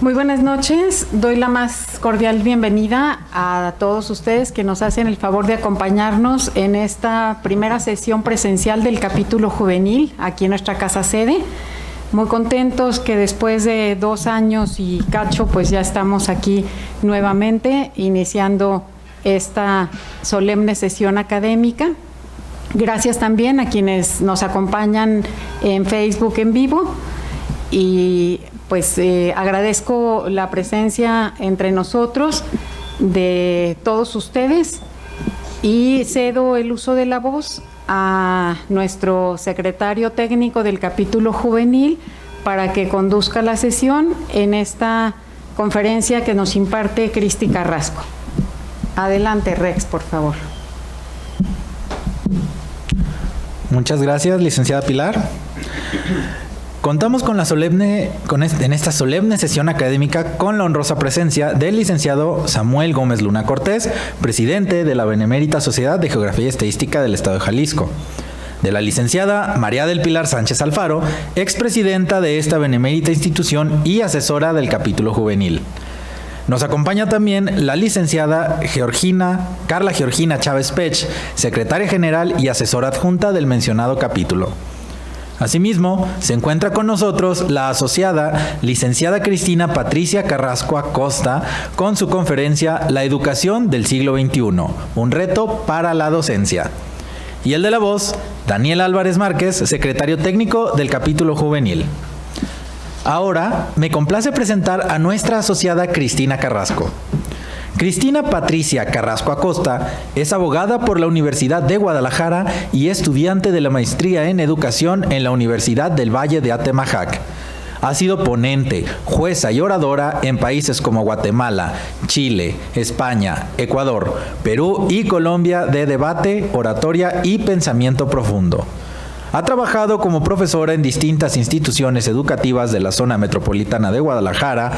Muy buenas noches, doy la más cordial bienvenida a todos ustedes que nos hacen el favor de acompañarnos en esta primera sesión presencial del capítulo juvenil aquí en nuestra casa sede. Muy contentos que después de 2 años y cacho pues ya estamos aquí nuevamente iniciando esta solemne sesión académica. Gracias también a quienes nos acompañan en Facebook en vivo y pues agradezco la presencia entre nosotros de todos ustedes y cedo el uso de la voz a nuestro secretario técnico del capítulo juvenil para que conduzca la sesión en esta conferencia que nos imparte Cristi Carrasco. Adelante, Rex, por favor. Muchas gracias, licenciada Pilar. Contamos con en esta solemne sesión académica con la honrosa presencia del licenciado Samuel Gómez Luna Cortés, presidente de la Benemérita Sociedad de Geografía y Estadística del Estado de Jalisco, de la licenciada María del Pilar Sánchez Alfaro, expresidenta de esta benemérita institución y asesora del capítulo juvenil. Nos acompaña también la licenciada Carla Georgina Chávez Pech, secretaria general y asesora adjunta del mencionado capítulo. Asimismo, se encuentra con nosotros la asociada licenciada Cristina Patricia Carrasco Acosta con su conferencia La educación del siglo XXI, un reto para la docencia. Y el de la voz, Daniel Álvarez Márquez, secretario técnico del capítulo juvenil. Ahora, me complace presentar a nuestra asociada Cristina Carrasco. Cristina Patricia Carrasco Acosta es abogada por la Universidad de Guadalajara y estudiante de la maestría en educación en la Universidad del Valle de Atemajac. Ha sido ponente, jueza y oradora en países como Guatemala, Chile, España, Ecuador, Perú y Colombia de debate, oratoria y pensamiento profundo. Ha trabajado como profesora en distintas instituciones educativas de la zona metropolitana de Guadalajara.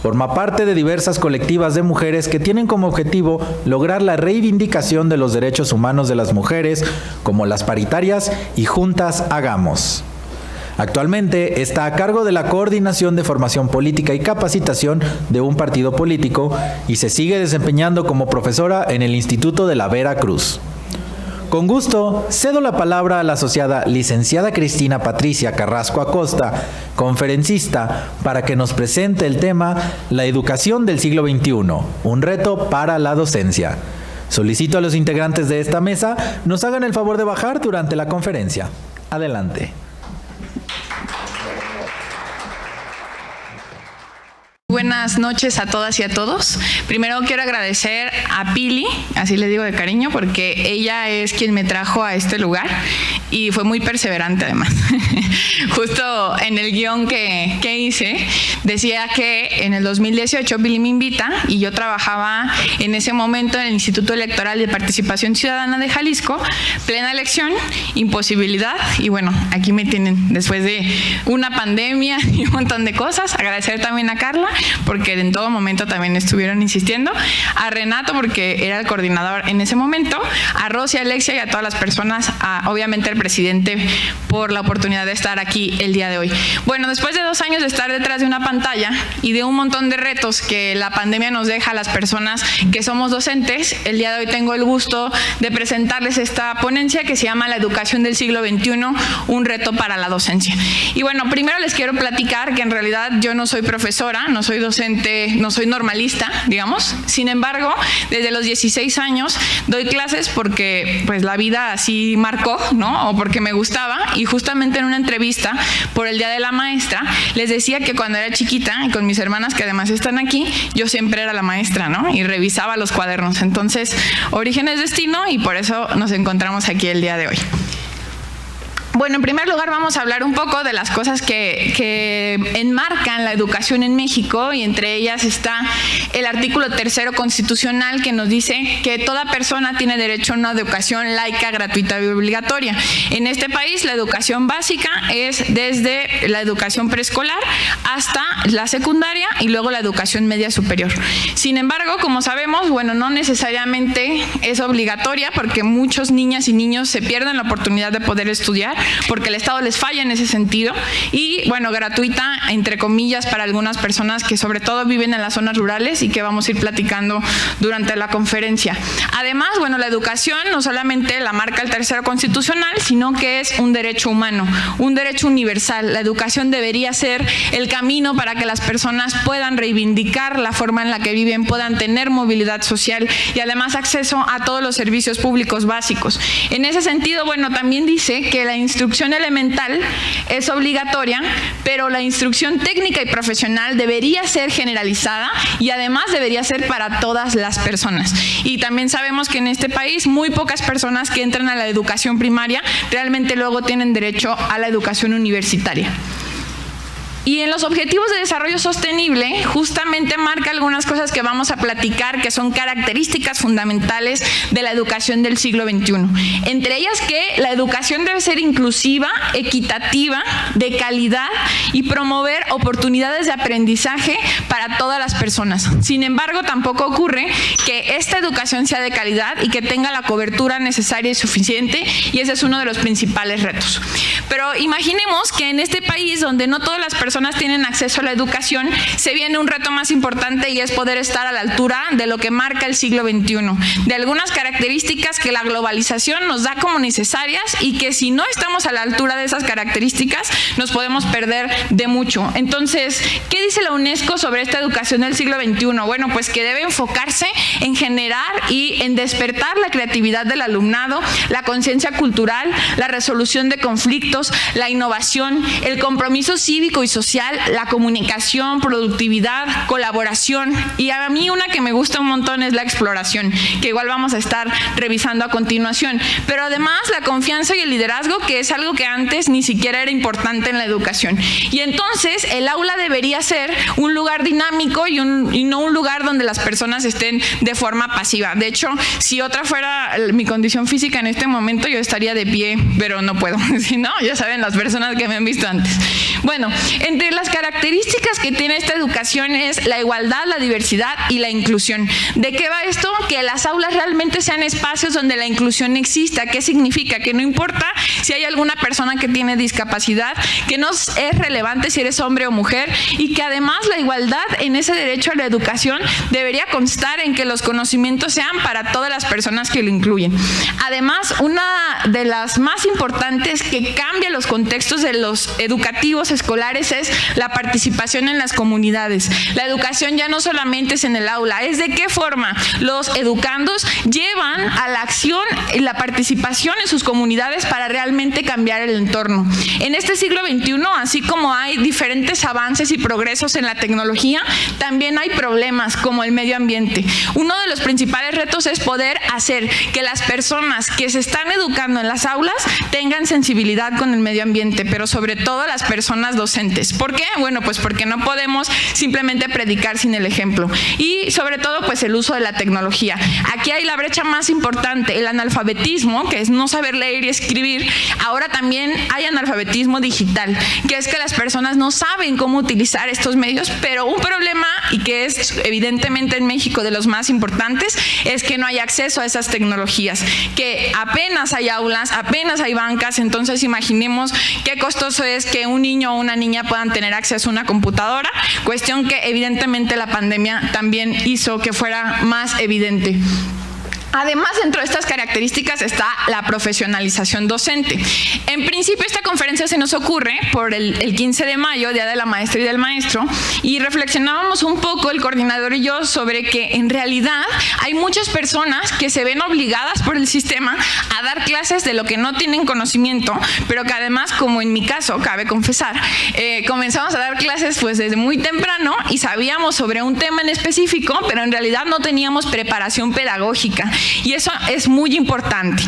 Forma parte de diversas colectivas de mujeres que tienen como objetivo lograr la reivindicación de los derechos humanos de las mujeres, como las paritarias y Juntas Hagamos. Actualmente está a cargo de la coordinación de formación política y capacitación de un partido político y se sigue desempeñando como profesora en el Instituto de la Vera Cruz. Con gusto, cedo la palabra a la asociada licenciada Cristina Patricia Carrasco Acosta, conferencista, para que nos presente el tema La educación del siglo XXI, un reto para la docencia. Solicito a los integrantes de esta mesa nos hagan el favor de bajar durante la conferencia. Adelante. Buenas noches a todas y a todos. Primero quiero agradecer a Pili, así le digo de cariño, porque ella es quien me trajo a este lugar y fue muy perseverante además. Justo en el guión que hice, decía que en el 2018 Pili me invita y yo trabajaba en ese momento en el Instituto Electoral de Participación Ciudadana de Jalisco, plena elección, imposibilidad y bueno, aquí me tienen después de una pandemia y un montón de cosas. Agradecer también a Carla, porque en todo momento también estuvieron insistiendo, a Renato porque era el coordinador en ese momento, a Rosy, a Alexia y a todas las personas, obviamente al presidente por la oportunidad de estar aquí el día de hoy. Bueno, después de 2 años de estar detrás de una pantalla y de un montón de retos que la pandemia nos deja a las personas que somos docentes, el día de hoy tengo el gusto de presentarles esta ponencia que se llama La educación del siglo XXI, un reto para la docencia. Y bueno, primero les quiero platicar que en realidad yo no soy profesora, no soy docente, no soy normalista, digamos. Sin embargo, desde los 16 años doy clases porque pues la vida así marcó, ¿no? O porque me gustaba y justamente en una entrevista por el Día de la Maestra les decía que cuando era chiquita y con mis hermanas que además están aquí, yo siempre era la maestra, ¿no? Y revisaba los cuadernos. Entonces, origen es destino y por eso nos encontramos aquí el día de hoy. Bueno, en primer lugar vamos a hablar un poco de las cosas que enmarcan la educación en México y entre ellas está el artículo 3º constitucional que nos dice que toda persona tiene derecho a una educación laica, gratuita y obligatoria. En este país la educación básica es desde la educación preescolar hasta la secundaria y luego la educación media superior. Sin embargo, como sabemos, bueno, no necesariamente es obligatoria porque muchas niñas y niños se pierden la oportunidad de poder estudiar porque el Estado les falla en ese sentido, y bueno, gratuita, entre comillas, para algunas personas que sobre todo viven en las zonas rurales y que vamos a ir platicando durante la conferencia. Además, bueno, la educación no solamente la marca el tercero constitucional, sino que es un derecho humano, un derecho universal. La educación debería ser el camino para que las personas puedan reivindicar la forma en la que viven, puedan tener movilidad social y además acceso a todos los servicios públicos básicos. En ese sentido, bueno, también dice que la instrucción elemental es obligatoria, pero la instrucción técnica y profesional debería ser generalizada y además debería ser para todas las personas. Y también sabemos que en este país muy pocas personas que entran a la educación primaria realmente luego tienen derecho a la educación universitaria. Y en los Objetivos de Desarrollo Sostenible justamente marca algunas cosas que vamos a platicar que son características fundamentales de la educación del siglo XXI. Entre ellas que la educación debe ser inclusiva, equitativa, de calidad y promover oportunidades de aprendizaje para todas las personas. Sin embargo, tampoco ocurre que esta educación sea de calidad y que tenga la cobertura necesaria y suficiente, y ese es uno de los principales retos. Pero imaginemos que en este país donde no todas las personas tienen acceso a la educación, se viene un reto más importante y es poder estar a la altura de lo que marca el siglo XXI, de algunas características que la globalización nos da como necesarias y que si no estamos a la altura de esas características nos podemos perder de mucho. Entonces, ¿qué dice la UNESCO sobre esta educación del siglo XXI? Bueno, pues que debe enfocarse en generar y en despertar la creatividad del alumnado, la conciencia cultural, la resolución de conflictos, la innovación, el compromiso cívico y social, la comunicación, productividad, colaboración, y a mí una que me gusta un montón es la exploración, que igual vamos a estar revisando a continuación, pero además la confianza y el liderazgo, que es algo que antes ni siquiera era importante en la educación. Y entonces el aula debería ser un lugar dinámico y no un lugar donde las personas estén de forma pasiva. De hecho, si otra fuera mi condición física en este momento, yo estaría de pie, pero no puedo. Si no, ya saben las personas que me han visto antes. Bueno, entre las características que tiene esta educación es la igualdad, la diversidad y la inclusión. ¿De qué va esto? Que las aulas realmente sean espacios donde la inclusión exista. ¿Qué significa? Que no importa si hay alguna persona que tiene discapacidad, que no es relevante si eres hombre o mujer, y que además la igualdad en ese derecho a la educación debería constar en que los conocimientos sean para todas las personas que lo incluyen. Además, una de las más importantes que cambia los contextos de los educativos escolares es la participación en las comunidades. La educación ya no solamente es en el aula, es de qué forma los educandos llevan a la acción y la participación en sus comunidades para realmente cambiar el entorno. En este siglo XXI, así como hay diferentes avances y progresos en la tecnología, también hay problemas como el medio ambiente. Uno de los principales retos es poder hacer que las personas que se están educando en las aulas tengan sensibilidad con el medio ambiente, pero sobre todo las personas docentes. ¿Por qué? Bueno, pues porque no podemos simplemente predicar sin el ejemplo. Y sobre todo, pues el uso de la tecnología. Aquí hay la brecha más importante, el analfabetismo, que es no saber leer y escribir. Ahora también hay analfabetismo digital, que es que las personas no saben cómo utilizar estos medios, pero un problema, y que es evidentemente en México de los más importantes, es que no hay acceso a esas tecnologías, que apenas hay aulas, apenas hay bancas. Entonces imaginemos qué costoso es que un niño o una niña puedan tener acceso a una computadora, cuestión que evidentemente la pandemia también hizo que fuera más evidente. Además, dentro de estas características está la profesionalización docente. En principio, esta conferencia se nos ocurre por el 15 de mayo, Día de la Maestra y del Maestro, y reflexionábamos un poco el coordinador y yo sobre que en realidad hay muchas personas que se ven obligadas por el sistema a dar clases de lo que no tienen conocimiento, pero que además, como en mi caso, cabe confesar, comenzamos a dar clases pues desde muy temprano y sabíamos sobre un tema en específico, pero en realidad no teníamos preparación pedagógica. Y eso es muy importante.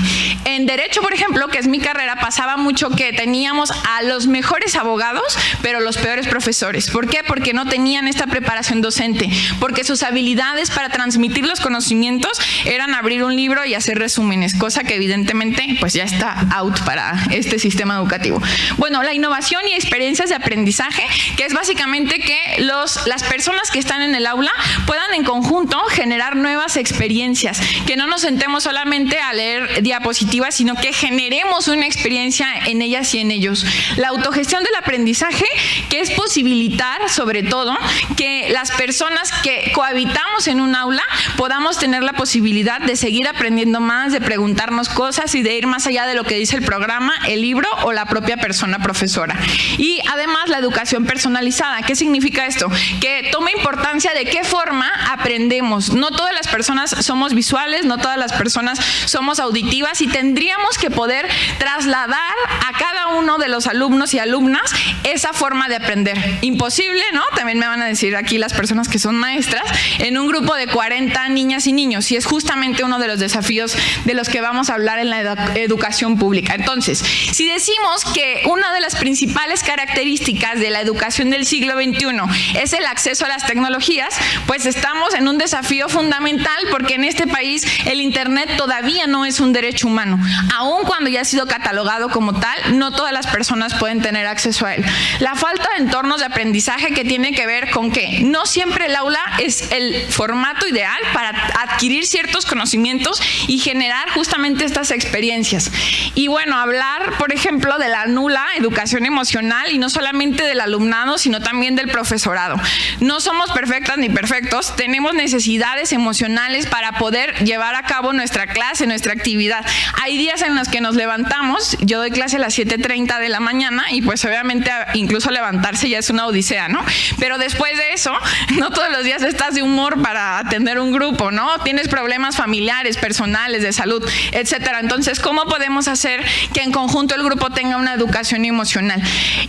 En Derecho, por ejemplo, que es mi carrera, pasaba mucho que teníamos a los mejores abogados, pero los peores profesores. ¿Por qué? Porque no tenían esta preparación docente, porque sus habilidades para transmitir los conocimientos eran abrir un libro y hacer resúmenes, cosa que evidentemente pues ya está out para este sistema educativo. Bueno, la innovación y experiencias de aprendizaje, que es básicamente que las personas que están en el aula puedan en conjunto generar nuevas experiencias, que que no nos sentemos solamente a leer diapositivas, sino que generemos una experiencia en ellas y en ellos. La autogestión del aprendizaje, que es posibilitar, sobre todo, que las personas que cohabitamos en un aula podamos tener la posibilidad de seguir aprendiendo más, de preguntarnos cosas y de ir más allá de lo que dice el programa, el libro o la propia persona profesora. Y además la educación personalizada. ¿Qué significa esto? Que toma importancia de qué forma aprendemos. No todas las personas somos visuales, no todas las personas somos auditivas y tendríamos que poder trasladar a cada uno de los alumnos y alumnas esa forma de aprender. Imposible, ¿no? También me van a decir aquí las personas que son maestras, en un grupo de 40 niñas y niños, y es justamente uno de los desafíos de los que vamos a hablar en la educación pública. Entonces, si decimos que una de las principales características de la educación del siglo XXI es el acceso a las tecnologías, pues estamos en un desafío fundamental, porque en este país el Internet todavía no es un derecho humano. Aun cuando ya ha sido catalogado como tal, no todas las personas pueden tener acceso a él. La falta de entornos de aprendizaje, que tiene que ver con que no siempre el aula es el formato ideal para adquirir ciertos conocimientos y generar justamente estas experiencias. Y bueno, hablar, por ejemplo, de la nula educación emocional, y no solamente del alumnado, sino también del profesorado. No somos perfectas ni perfectos, tenemos necesidades emocionales para poder llevar a cabo nuestra clase, nuestra actividad. Hay días en los que nos levantamos, yo doy clase a las 7:30 de la mañana y pues obviamente incluso levantarse ya es una odisea, ¿no? Pero después de eso, no todos los días estás de humor para atender un grupo, ¿no? Tienes problemas familiares, personales, de salud, etcétera. Entonces, ¿cómo podemos hacer que en conjunto el grupo tenga una educación emocional?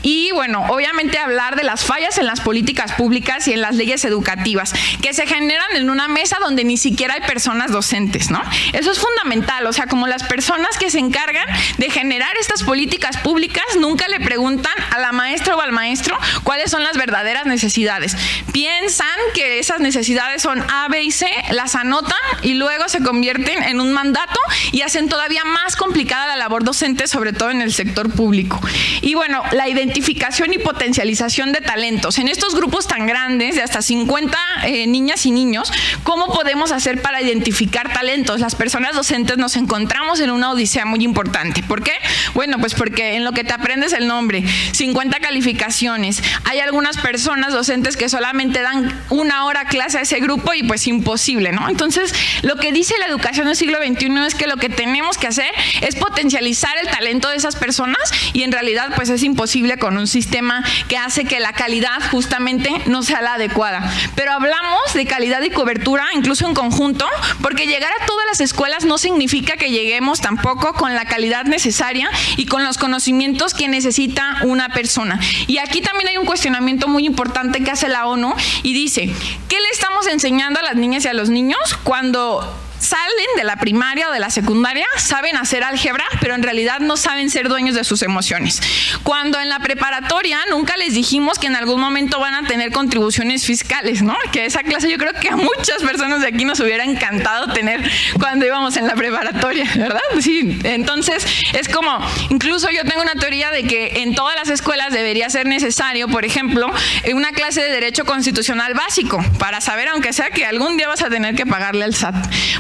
Y bueno, obviamente hablar de las fallas en las políticas públicas y en las leyes educativas que se generan en una mesa donde ni siquiera hay personas docentes, ¿no? Eso es fundamental. O sea, como las personas que se encargan de generar estas políticas públicas nunca le preguntan a la maestra o al maestro cuáles son las verdaderas necesidades. Piensan que esas necesidades son A, B y C, las anotan y luego se convierten en un mandato y hacen todavía más complicada la labor docente, sobre todo en el sector público. Y bueno, la identificación y potencialización de talentos. En estos grupos tan grandes, de hasta 50 niñas y niños, ¿cómo podemos hacer para identificar talentos? Las personas docentes nos encontramos en una odisea muy importante. ¿Por qué? Bueno, pues porque en lo que te aprendes el nombre, 50 calificaciones, hay algunas personas docentes que solamente dan 1 hora clase a ese grupo y pues imposible, ¿no? Entonces, lo que dice la educación del siglo XXI es que lo que tenemos que hacer es potencializar el talento de esas personas, y en realidad pues es imposible con un sistema que hace que la calidad justamente no sea la adecuada. Pero hablamos de calidad y cobertura incluso en conjunto, porque llegar a todas las escuelas no significa que lleguemos tampoco con la calidad necesaria y con los conocimientos que necesita una persona. Y aquí también hay un cuestionamiento muy importante que hace la ONU y dice, ¿qué le estamos enseñando a las niñas y a los niños cuando salen de la primaria o de la secundaria? Saben hacer álgebra, pero en realidad no saben ser dueños de sus emociones. Cuando en la preparatoria nunca les dijimos que en algún momento van a tener contribuciones fiscales, ¿no? Que esa clase yo creo que a muchas personas de aquí nos hubiera encantado tener cuando íbamos en la preparatoria, ¿verdad? Sí, entonces es como, incluso yo tengo una teoría de que en todas las escuelas debería ser necesario, por ejemplo, una clase de derecho constitucional básico, para saber, aunque sea, que algún día vas a tener que pagarle al SAT.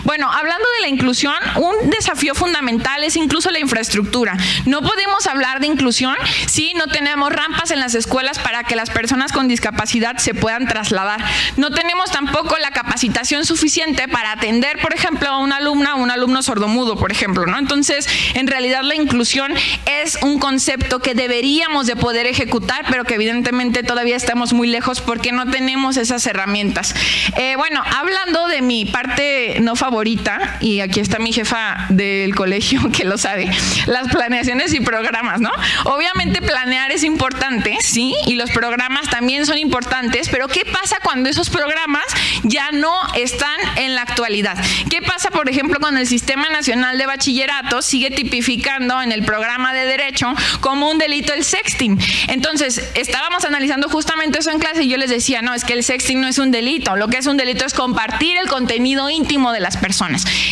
Bueno, hablando de la inclusión, un desafío fundamental es incluso la infraestructura. No podemos hablar de inclusión si no tenemos rampas en las escuelas para que las personas con discapacidad se puedan trasladar. No tenemos tampoco la capacitación suficiente para atender, por ejemplo, a una alumna o un alumno sordomudo, por ejemplo, ¿no? Entonces, en realidad la inclusión es un concepto que deberíamos de poder ejecutar, pero que evidentemente todavía estamos muy lejos porque no tenemos esas herramientas. Bueno, hablando de mi parte no favorita, y aquí está mi jefa del colegio que lo sabe, las planeaciones y programas, ¿no? Obviamente planear es importante, sí, y los programas también son importantes, pero ¿qué pasa cuando esos programas ya no están en la actualidad? ¿Qué pasa, por ejemplo, cuando el Sistema Nacional de Bachillerato sigue tipificando en el programa de Derecho como un delito el sexting? Entonces, estábamos analizando justamente eso en clase y yo les decía, no, es que el sexting no es un delito, lo que es un delito es compartir el contenido íntimo de las personas.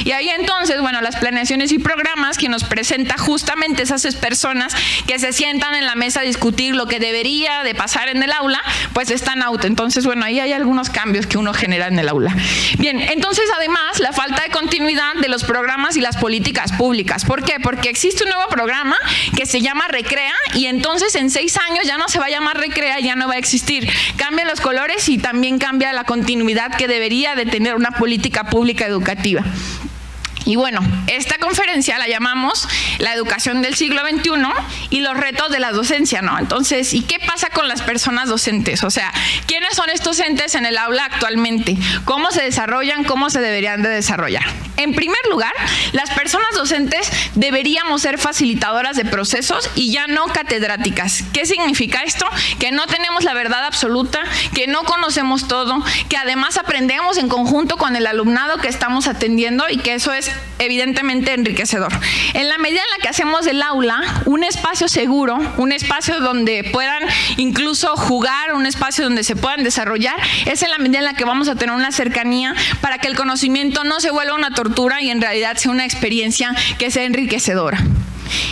Y ahí entonces, bueno, las planeaciones y programas que nos presenta justamente esas personas que se sientan en la mesa a discutir lo que debería de pasar en el aula, pues están out. Entonces, bueno, ahí hay algunos cambios que uno genera en el aula. Bien, entonces además la falta de continuidad continuidad de los programas y las políticas públicas. ¿Por qué? Porque existe un nuevo programa que se llama Recrea y entonces en 6 años ya no se va a llamar Recrea, ya no va a existir. Cambian los colores y también cambia la continuidad que debería de tener una política pública educativa. Y bueno, esta conferencia la llamamos La educación del siglo XXI y los retos de la docencia, ¿no? Entonces, ¿y qué pasa con las personas docentes? O sea, ¿quiénes son estos entes en el aula actualmente? ¿Cómo se desarrollan? ¿Cómo se deberían de desarrollar? En primer lugar, las personas docentes deberíamos ser facilitadoras de procesos y ya no catedráticas. ¿Qué significa esto? Que no tenemos la verdad absoluta, que no conocemos todo, que además aprendemos en conjunto con el alumnado que estamos atendiendo y que eso es evidentemente enriquecedor. En la medida en la que hacemos del aula un espacio seguro, un espacio donde puedan incluso jugar, un espacio donde se puedan desarrollar, es en la medida en la que vamos a tener una cercanía para que el conocimiento no se vuelva una tortura y en realidad sea una experiencia que sea enriquecedora.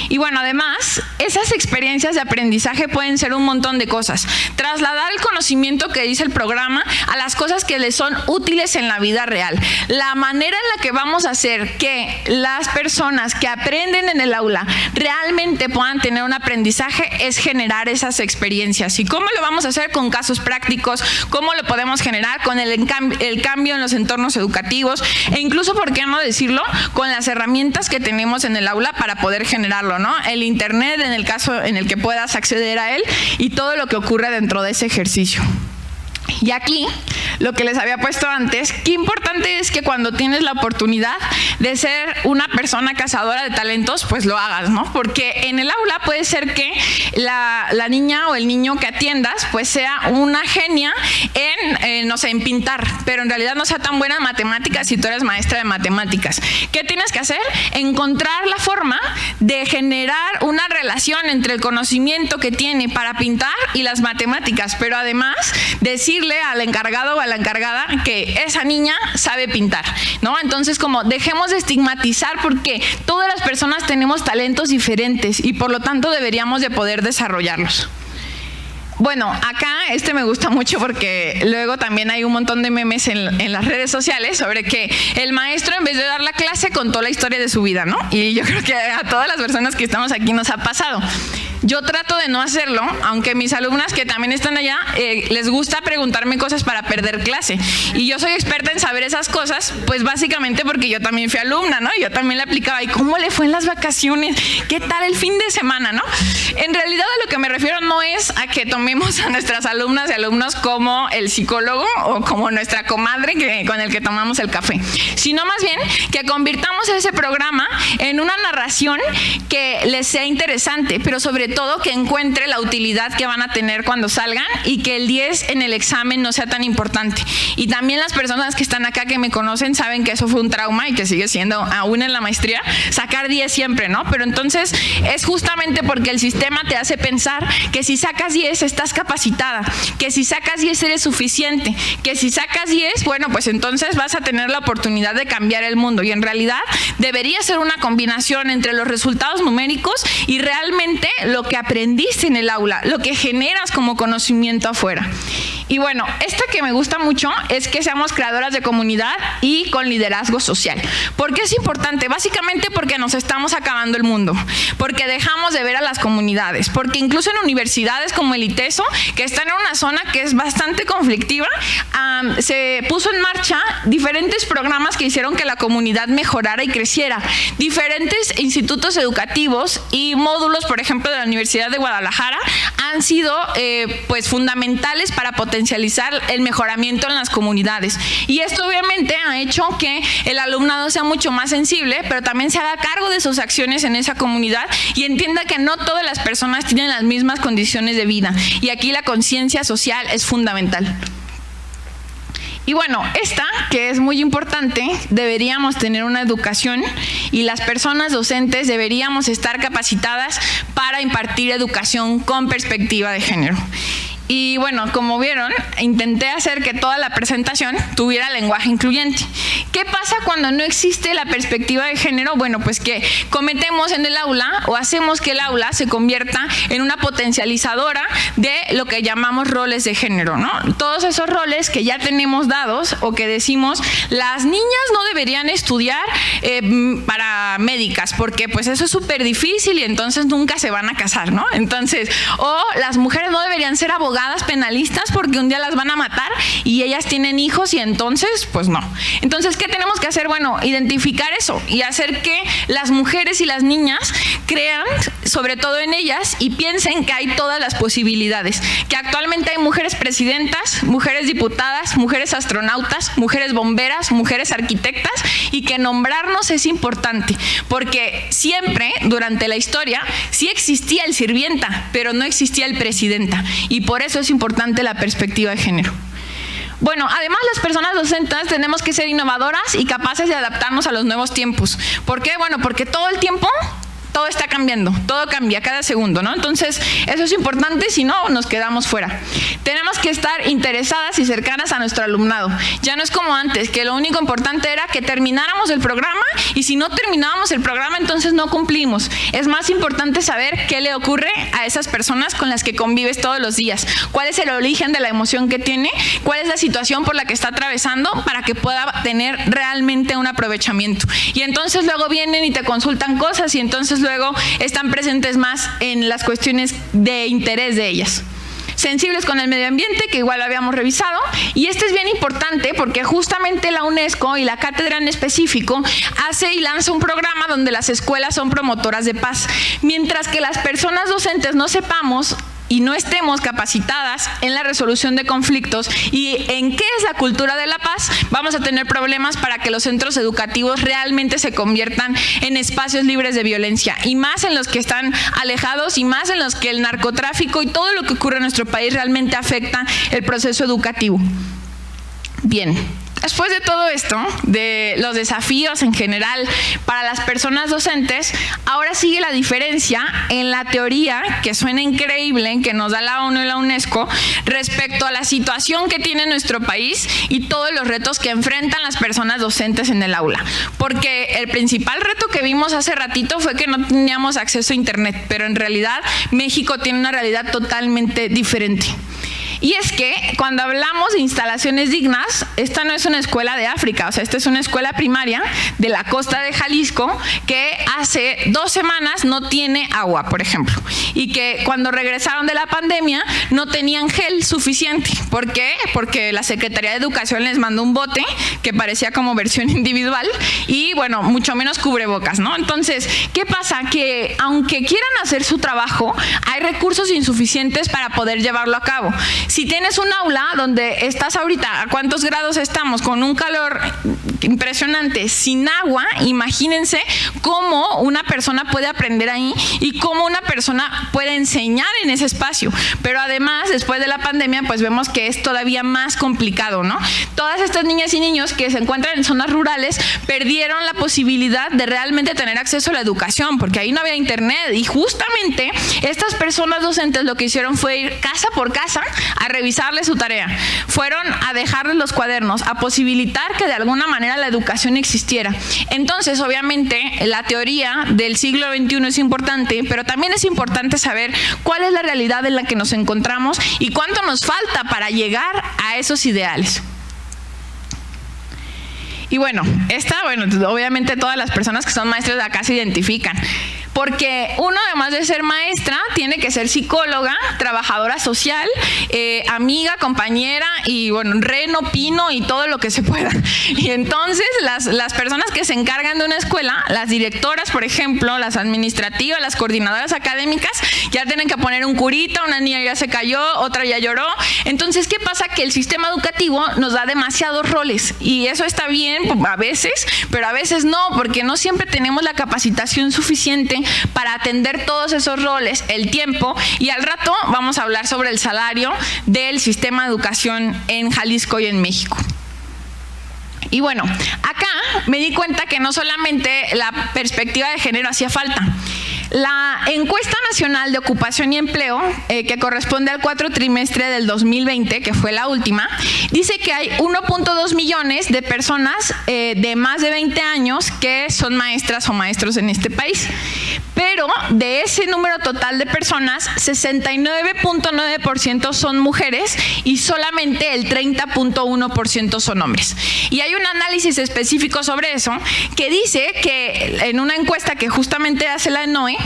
Y bueno, además, esas experiencias de aprendizaje pueden ser un montón de cosas. Trasladar el conocimiento que dice el programa a las cosas que les son útiles en la vida real. La manera en la que vamos a hacer que las personas que aprenden en el aula realmente puedan tener un aprendizaje es generar esas experiencias. ¿Y cómo lo vamos a hacer? Con casos prácticos. ¿Cómo lo podemos generar? Con el cambio en los entornos educativos e incluso, ¿por qué no decirlo?, con las herramientas que tenemos en el aula para poder generarlo, ¿no? El internet, en el caso en el que puedas acceder a él, y todo lo que ocurre dentro de ese ejercicio. Y aquí, lo que les había puesto antes, qué importante es que cuando tienes la oportunidad de ser una persona cazadora de talentos, pues lo hagas, ¿no? Porque en el aula puede ser que la niña o el niño que atiendas, pues sea una genia en, no sé, en pintar, pero en realidad no sea tan buena en matemáticas si tú eres maestra de matemáticas. ¿Qué tienes que hacer? Encontrar la forma de generar una relación entre el conocimiento que tiene para pintar y las matemáticas, pero además decirle al encargado o a la encargada que esa niña sabe pintar, ¿no? Entonces, como dejemos de estigmatizar, porque todas las personas tenemos talentos diferentes y por lo tanto deberíamos de poder desarrollarlos. Bueno, acá me gusta mucho porque luego también hay un montón de memes en las redes sociales sobre que el maestro, en vez de dar la clase, contó la historia de su vida, ¿no? Y yo creo que a todas las personas que estamos aquí nos ha pasado. Yo trato de no hacerlo, aunque mis alumnas que también están allá, les gusta preguntarme cosas para perder clase. Y yo soy experta en saber esas cosas, pues básicamente porque yo también fui alumna, ¿no? Yo también la aplicaba. ¿Y cómo le fue en las vacaciones? ¿Qué tal el fin de semana, no? En realidad a lo que me refiero no es a que tomemos a nuestras alumnas y alumnos como el psicólogo o como nuestra comadre con el que tomamos el café, sino más bien que convirtamos ese programa en una narración que les sea interesante, pero sobre todo que encuentre la utilidad que van a tener cuando salgan y que el 10 en el examen no sea tan importante. Y también las personas que están acá que me conocen saben que eso fue un trauma y que sigue siendo aún en la maestría, sacar 10 siempre, ¿no? Pero entonces es justamente porque el sistema te hace pensar que si sacas 10 estás capacitada, que si sacas 10 eres suficiente, que si sacas 10, bueno, pues entonces vas a tener la oportunidad de cambiar el mundo. Y en realidad debería ser una combinación entre los resultados numéricos y realmente lo que aprendiste en el aula, lo que generas como conocimiento afuera. Y bueno, esta que me gusta mucho es que seamos creadoras de comunidad y con liderazgo social. ¿Por qué es importante? Básicamente porque nos estamos acabando el mundo, porque dejamos de ver a las comunidades, porque incluso en universidades como el ITESO, que están en una zona que es bastante conflictiva, se puso en marcha diferentes programas que hicieron que la comunidad mejorara y creciera. Diferentes institutos educativos y módulos, por ejemplo, de la Universidad de Guadalajara, han sido pues fundamentales para potencializar el mejoramiento en las comunidades. Y esto obviamente ha hecho que el alumnado sea mucho más sensible, pero también se haga cargo de sus acciones en esa comunidad y entienda que no todas las personas tienen las mismas condiciones de vida. Y aquí la conciencia social es fundamental. Y bueno, esta que es muy importante, deberíamos tener una educación y las personas docentes deberíamos estar capacitadas para impartir educación con perspectiva de género. Y bueno, como vieron, intenté hacer que toda la presentación tuviera lenguaje incluyente. ¿Qué pasa cuando no existe la perspectiva de género? Bueno, pues que cometemos en el aula o hacemos que el aula se convierta en una potencializadora de lo que llamamos roles de género, ¿no? Todos esos roles que ya tenemos dados o que decimos, las niñas no deberían estudiar para médicas porque pues eso es súper difícil y entonces nunca se van a casar, ¿no? Entonces, o las mujeres no deberían ser abogadas penalistas porque un día las van a matar y ellas tienen hijos y entonces, pues no. Entonces, ¿qué tenemos que hacer? Bueno, identificar eso y hacer que las mujeres y las niñas crean, sobre todo en ellas, y piensen que hay todas las posibilidades. Que actualmente hay mujeres presidentas, mujeres diputadas, mujeres astronautas, mujeres bomberas, mujeres arquitectas, y que nombrarnos es importante, porque siempre, durante la historia, sí existía el sirvienta, pero no existía el presidenta, y por eso es importante la perspectiva de género. Bueno, además las personas docentes tenemos que ser innovadoras y capaces de adaptarnos a los nuevos tiempos. ¿Por qué? Bueno, porque todo el tiempo todo está cambiando, todo cambia cada segundo, ¿no? Entonces, eso es importante, si no, nos quedamos fuera. Tenemos que estar interesadas y cercanas a nuestro alumnado. Ya no es como antes, que lo único importante era que termináramos el programa y si no terminábamos el programa, entonces no cumplimos. Es más importante saber qué le ocurre a esas personas con las que convives todos los días. ¿Cuál es el origen de la emoción que tiene? ¿Cuál es la situación por la que está atravesando para que pueda tener realmente un aprovechamiento? Y entonces luego vienen y te consultan cosas y entonces luego están presentes más en las cuestiones de interés de ellas. Sensibles con el medio ambiente, que igual lo habíamos revisado, y este es bien importante porque justamente la UNESCO y la cátedra en específico hace y lanza un programa donde las escuelas son promotoras de paz, mientras que las personas docentes no sepamos y no estemos capacitadas en la resolución de conflictos y en qué es la cultura de la paz, vamos a tener problemas para que los centros educativos realmente se conviertan en espacios libres de violencia, y más en los que están alejados y más en los que el narcotráfico y todo lo que ocurre en nuestro país realmente afecta el proceso educativo. Bien. Después de todo esto, de los desafíos en general para las personas docentes, ahora sigue la diferencia en la teoría, que suena increíble, que nos da la ONU y la UNESCO, respecto a la situación que tiene nuestro país y todos los retos que enfrentan las personas docentes en el aula. Porque el principal reto que vimos hace ratito fue que no teníamos acceso a internet, pero en realidad México tiene una realidad totalmente diferente. Y es que cuando hablamos de instalaciones dignas, esta no es una escuela de África, o sea, esta es una escuela primaria de la costa de Jalisco que hace 2 semanas no tiene agua, por ejemplo, y que cuando regresaron de la pandemia no tenían gel suficiente. ¿Por qué? Porque la Secretaría de Educación les mandó un bote que parecía como versión individual y, bueno, mucho menos cubrebocas, ¿no? Entonces, ¿qué pasa? Que aunque quieran hacer su trabajo, hay recursos insuficientes para poder llevarlo a cabo. Si tienes un aula donde estás ahorita, ¿a cuántos grados estamos? Con un calor impresionante, sin agua, imagínense cómo una persona puede aprender ahí y cómo una persona puede enseñar en ese espacio. Pero además, después de la pandemia, pues vemos que es todavía más complicado, ¿no? Todas estas niñas y niños que se encuentran en zonas rurales perdieron la posibilidad de realmente tener acceso a la educación, porque ahí no había internet, y justamente estas personas docentes lo que hicieron fue ir casa por casa a revisarles su tarea, fueron a dejarles los cuadernos, a posibilitar que de alguna manera la educación existiera. Entonces, obviamente, la teoría del siglo XXI es importante, pero también es importante saber cuál es la realidad en la que nos encontramos y cuánto nos falta para llegar a esos ideales. Y bueno, obviamente todas las personas que son maestros de acá se identifican. Porque uno, además de ser maestra, tiene que ser psicóloga, trabajadora social, amiga, compañera y, bueno, reno, pino y todo lo que se pueda. Y entonces las personas que se encargan de una escuela, las directoras, por ejemplo, las administrativas, las coordinadoras académicas, ya tienen que poner un curita, una niña ya se cayó, otra ya lloró. Entonces, ¿qué pasa? Que el sistema educativo nos da demasiados roles y eso está bien a veces, pero a veces no, porque no siempre tenemos la capacitación suficiente para atender todos esos roles, el tiempo, y al rato vamos a hablar sobre el salario del sistema de educación en Jalisco y en México. Y bueno, acá me di cuenta que no solamente la perspectiva de género hacía falta. La encuesta nacional de ocupación y empleo, que corresponde al 4 trimestre del 2020, que fue la última, dice que hay 1.2 millones de personas de más de 20 años que son maestras o maestros en este país. Pero de ese número total de personas, 69.9% son mujeres y solamente el 30.1% son hombres. Y hay un análisis específico sobre eso que dice que en una encuesta que justamente hace la ENOE,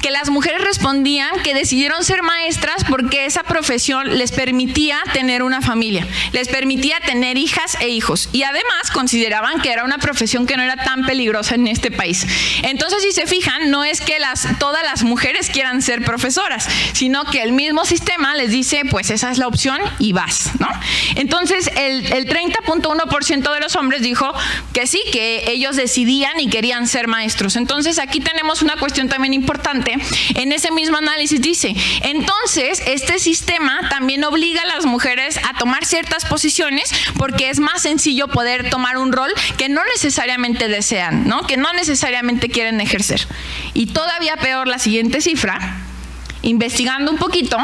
que las mujeres respondían que decidieron ser maestras porque esa profesión les permitía tener una familia, les permitía tener hijas e hijos, y además consideraban que era una profesión que no era tan peligrosa en este país. Entonces, si se fijan, no es que todas las mujeres quieran ser profesoras, sino que el mismo sistema les dice, pues esa es la opción y vas, ¿no? Entonces, el 30.1% de los hombres dijo que sí, que ellos decidían y querían ser maestros. Entonces, aquí tenemos una cuestión también importante. En ese mismo análisis dice, entonces, este sistema también obliga a las mujeres a tomar ciertas posiciones porque es más sencillo poder tomar un rol que no necesariamente desean, ¿no? Que no necesariamente quieren ejercer. Y todavía peor, la siguiente cifra, investigando un poquito,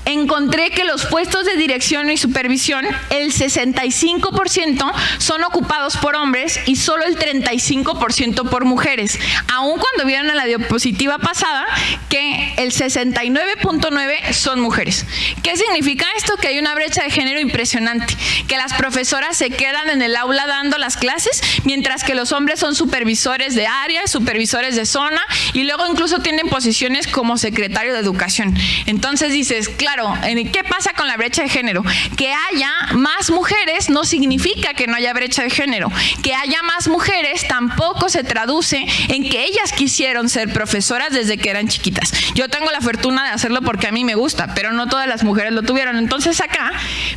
encontré que los puestos de dirección y supervisión, el 65% son ocupados por hombres y solo el 35% por mujeres, aun cuando vieron en la diapositiva pasada que el 69.9% son mujeres. ¿Qué significa esto? Que hay una brecha de género impresionante, que las profesoras se quedan en el aula dando las clases, mientras que los hombres son supervisores de área, supervisores de zona, y luego incluso tienen posiciones como secretario de educación. Entonces dices, claro, ¿qué pasa con la brecha de género? Que haya más mujeres no significa que no haya brecha de género. Que haya más mujeres tampoco se traduce en que ellas quisieron ser profesoras desde que eran chiquitas. Yo tengo la fortuna de hacerlo porque a mí me gusta, pero no todas las mujeres lo tuvieron. Entonces acá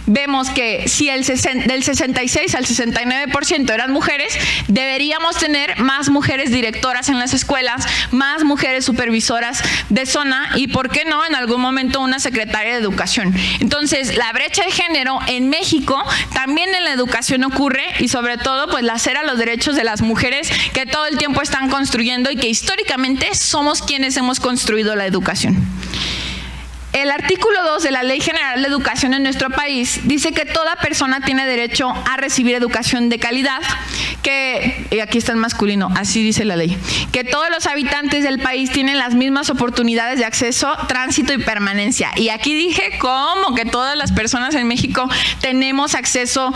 vemos que si del 66 al 69% eran mujeres, deberíamos tener más mujeres directoras en las escuelas, más mujeres supervisoras de zona y, ¿por qué no?, en algún momento una secretaria de educación. Entonces, la brecha de género en México también en la educación ocurre, y sobre todo, pues lacera los derechos de las mujeres que todo el tiempo están construyendo y que históricamente somos quienes hemos construido la educación. El artículo 2 de la Ley General de Educación en nuestro país dice que toda persona tiene derecho a recibir educación de calidad, y aquí está en masculino, así dice la ley, que todos los habitantes del país tienen las mismas oportunidades de acceso, tránsito y permanencia. Y aquí dije, ¿cómo que todas las personas en México tenemos acceso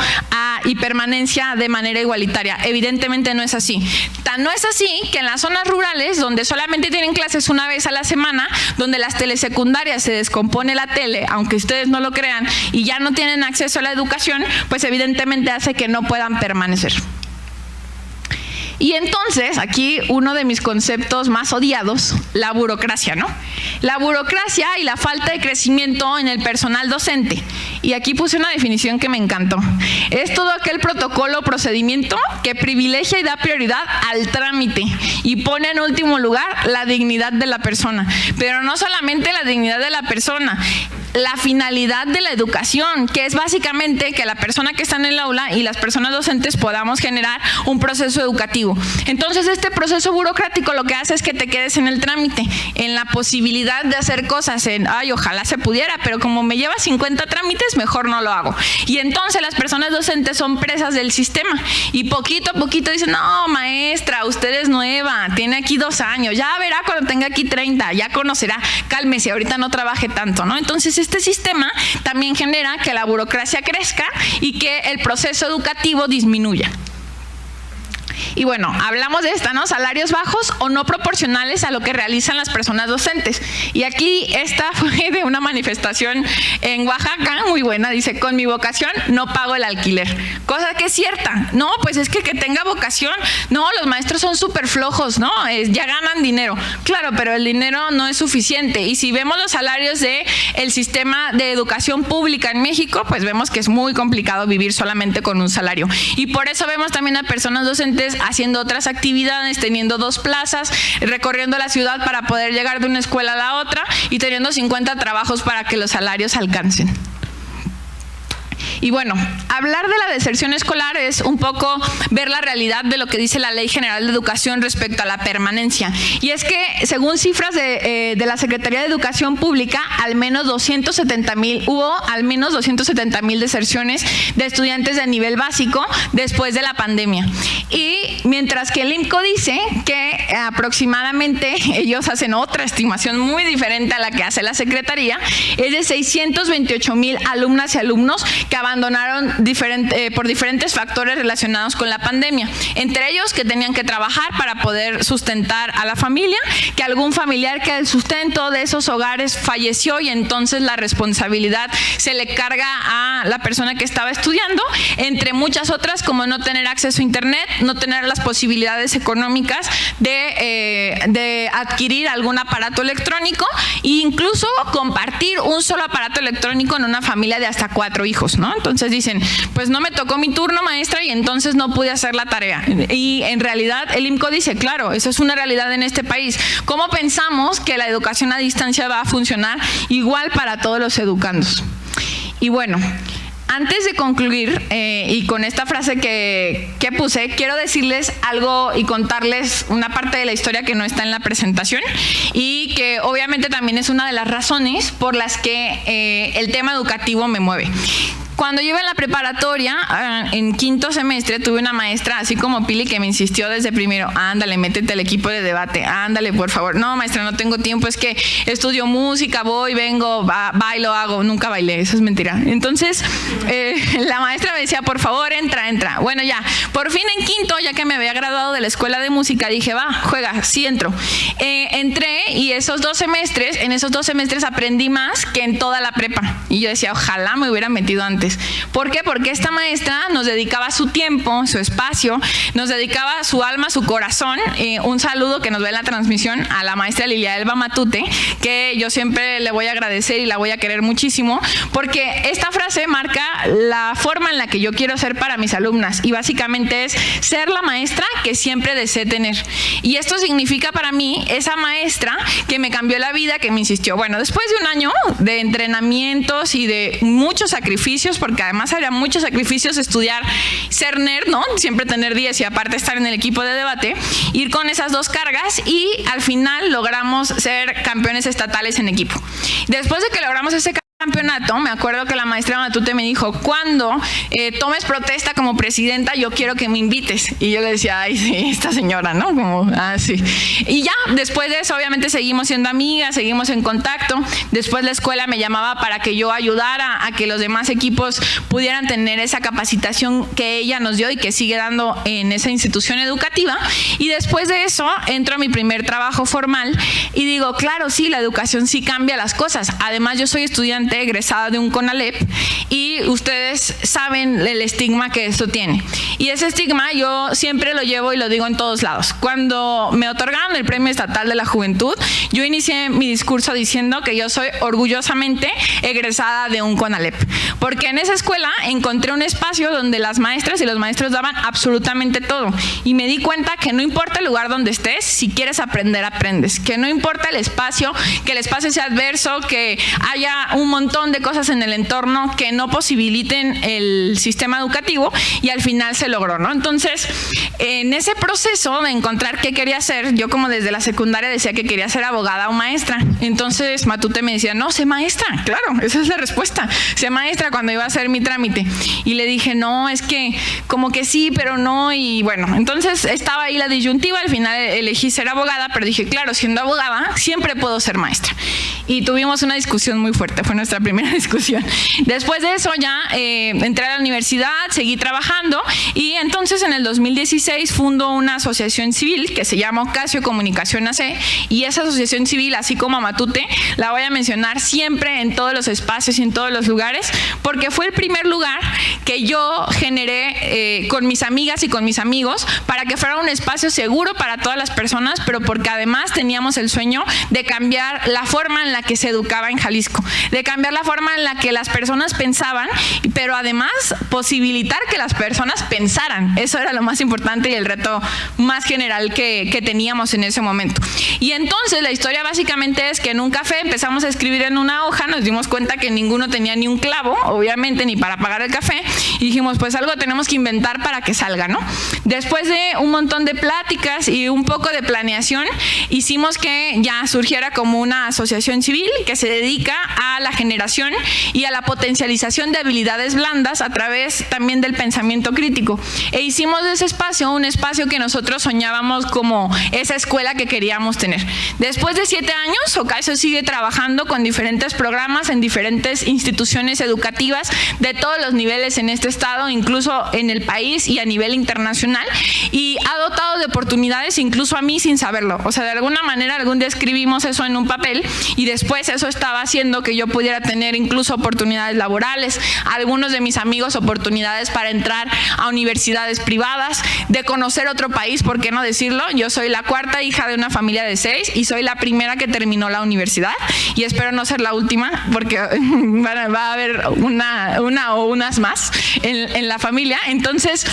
y permanencia de manera igualitaria? Evidentemente no es así. Tan no es así que en las zonas rurales, donde solamente tienen clases una vez a la semana, donde las telesecundarias se descompone la tele, aunque ustedes no lo crean, y ya no tienen acceso a la educación, pues evidentemente hace que no puedan permanecer. Y entonces, aquí uno de mis conceptos más odiados, la burocracia, ¿no? La burocracia y la falta de crecimiento en el personal docente. Y aquí puse una definición que me encantó. Es todo aquel protocolo o procedimiento que privilegia y da prioridad al trámite y pone en último lugar la dignidad de la persona. Pero no solamente la dignidad de la persona, la finalidad de la educación, que es básicamente que la persona que está en el aula y las personas docentes podamos generar un proceso educativo. Entonces, este proceso burocrático lo que hace es que te quedes en el trámite, en la posibilidad de hacer cosas, ojalá se pudiera, pero como me lleva 50 trámites, mejor no lo hago. Y entonces las personas docentes son presas del sistema y poquito a poquito dicen, no, maestra, usted es nueva, tiene aquí 2 años, ya verá cuando tenga aquí 30, ya conocerá, cálmese, ahorita no trabaje tanto, ¿no? Entonces, este sistema también genera que la burocracia crezca y que el proceso educativo disminuya. Y bueno, hablamos de esta, ¿no? Salarios bajos o no proporcionales a lo que realizan las personas docentes. Y aquí esta fue de una manifestación en Oaxaca, muy buena, dice, con mi vocación no pago el alquiler. Cosa que es cierta. No, pues es que tenga vocación, no, los maestros son súper flojos, ¿no? Ya ganan dinero. Claro, pero el dinero no es suficiente. Y si vemos los salarios del sistema de educación pública en México, pues vemos que es muy complicado vivir solamente con un salario. Y por eso vemos también a personas docentes haciendo otras actividades, teniendo 2 plazas, recorriendo la ciudad para poder llegar de una escuela a la otra y teniendo 50 trabajos para que los salarios alcancen. Y bueno, hablar de la deserción escolar es un poco ver la realidad de lo que dice la Ley General de Educación respecto a la permanencia. Y es que, según cifras de la Secretaría de Educación Pública, hubo al menos 270,000 deserciones de estudiantes de nivel básico después de la pandemia. Y mientras que el IMCO dice que aproximadamente ellos hacen otra estimación muy diferente a la que hace la Secretaría, es de 628,000 alumnas y alumnos que abandonaron por diferentes factores relacionados con la pandemia. Entre ellos que tenían que trabajar para poder sustentar a la familia, que algún familiar que el sustento de esos hogares falleció y entonces la responsabilidad se le carga a la persona que estaba estudiando, entre muchas otras, como no tener acceso a internet, no tener las posibilidades económicas de adquirir algún aparato electrónico e incluso compartir un solo aparato electrónico en una familia de hasta 4 hijos, ¿no? Entonces dicen, pues no me tocó mi turno, maestra, y entonces no pude hacer la tarea. Y en realidad el IMCO dice, claro, eso es una realidad en este país. ¿Cómo pensamos que la educación a distancia va a funcionar igual para todos los educandos? Y bueno, antes de concluir, y con esta frase que puse, quiero decirles algo y contarles una parte de la historia que no está en la presentación y que obviamente también es una de las razones por las que el tema educativo me mueve. Cuando yo iba en la preparatoria, en 5º semestre, tuve una maestra, así como Pili, que me insistió desde primero, ándale, métete al equipo de debate, ándale, por favor. No, maestra, no tengo tiempo, es que estudio música, voy, vengo, bailo, hago, nunca bailé, eso es mentira. Entonces, la maestra me decía, por favor, entra. Bueno, ya, por fin en 5º, ya que me había graduado de la escuela de música, dije, va, juega, sí entro. Entré y en esos 2 semestres aprendí más que en toda la prepa. Y yo decía, ojalá me hubiera metido antes. ¿Por qué? Porque esta maestra nos dedicaba su tiempo, su espacio, nos dedicaba su alma, su corazón. Un saludo que nos ve en la transmisión a la maestra Lilia Elba Matute, que yo siempre le voy a agradecer y la voy a querer muchísimo, porque esta frase marca la forma en la que yo quiero ser para mis alumnas y básicamente es ser la maestra que siempre deseé tener. Y esto significa para mí esa maestra que me cambió la vida, que me insistió. Bueno, después de un año de entrenamientos y de muchos sacrificios, porque además había muchos sacrificios, estudiar, ser nerd, ¿no? Siempre tener 10 y aparte estar en el equipo de debate, ir con esas 2 cargas y al final logramos ser campeones estatales en equipo. Después de que logramos ese campeonato, me acuerdo que la maestra Matute me dijo, cuando tomes protesta como presidenta, yo quiero que me invites. Y yo le decía, ay, sí, esta señora, ¿no? Como, sí. Y ya, después de eso, obviamente seguimos siendo amigas, seguimos en contacto. Después la escuela me llamaba para que yo ayudara a que los demás equipos pudieran tener esa capacitación que ella nos dio y que sigue dando en esa institución educativa. Y después de eso, entro a mi primer trabajo formal y digo, claro, sí, la educación sí cambia las cosas. Además, yo soy estudiante egresada de un CONALEP y ustedes saben el estigma que esto tiene. Y ese estigma yo siempre lo llevo y lo digo en todos lados. Cuando me otorgaron el Premio Estatal de la Juventud, yo inicié mi discurso diciendo que yo soy orgullosamente egresada de un CONALEP. Porque en esa escuela encontré un espacio donde las maestras y los maestros daban absolutamente todo. Y me di cuenta que no importa el lugar donde estés, si quieres aprender, aprendes. Que no importa el espacio, que el espacio sea adverso, que haya un montón de cosas en el entorno que no posibiliten el sistema educativo, y al final se logró, ¿no? Entonces, en ese proceso de encontrar qué quería hacer, yo como desde la secundaria decía que quería ser abogada o maestra. Entonces Matute me decía, no, sé maestra, claro, esa es la respuesta, sé maestra, cuando iba a hacer mi trámite. Y le dije, no, es que como que sí, pero no. Y bueno, entonces estaba ahí la disyuntiva, al final elegí ser abogada, pero dije, claro, siendo abogada siempre puedo ser maestra. Y tuvimos una discusión muy fuerte, fue nuestra primera discusión. Después de eso ya entré a la universidad, seguí trabajando y entonces en el 2016 fundo una asociación civil que se llama Ocasio Comunicación AC, y esa asociación civil, así como a Matute, la voy a mencionar siempre en todos los espacios y en todos los lugares, porque fue el primer lugar que yo generé con mis amigas y con mis amigos para que fuera un espacio seguro para todas las personas, pero porque además teníamos el sueño de cambiar la forma en la la que se educaba en Jalisco, de cambiar la forma en la que las personas pensaban, pero además posibilitar que las personas pensaran. Eso era lo más importante y el reto más general que teníamos en ese momento. Y entonces la historia básicamente es que en un café empezamos a escribir en una hoja, nos dimos cuenta que ninguno tenía ni un clavo, obviamente, ni para pagar el café, y dijimos, pues algo tenemos que inventar para que salga, ¿no? Después de un montón de pláticas y un poco de planeación, hicimos que ya surgiera como una asociación civil que se dedica a la generación y a la potencialización de habilidades blandas a través también del pensamiento crítico. E hicimos de ese espacio un espacio que nosotros soñábamos como esa escuela que queríamos tener. Después de 7 años, Ocasio sigue trabajando con diferentes programas en diferentes instituciones educativas de todos los niveles en este estado, incluso en el país y a nivel internacional, y ha dotado de oportunidades incluso a mí sin saberlo. O sea, de alguna manera algún día escribimos eso en un papel y después eso estaba haciendo que yo pudiera tener incluso oportunidades laborales, algunos de mis amigos oportunidades para entrar a universidades privadas, de conocer otro país, ¿por qué no decirlo? Yo soy la 4ª hija de una familia de 6 y soy la primera que terminó la universidad y espero no ser la última porque va a haber una o unas más en la familia. Entonces,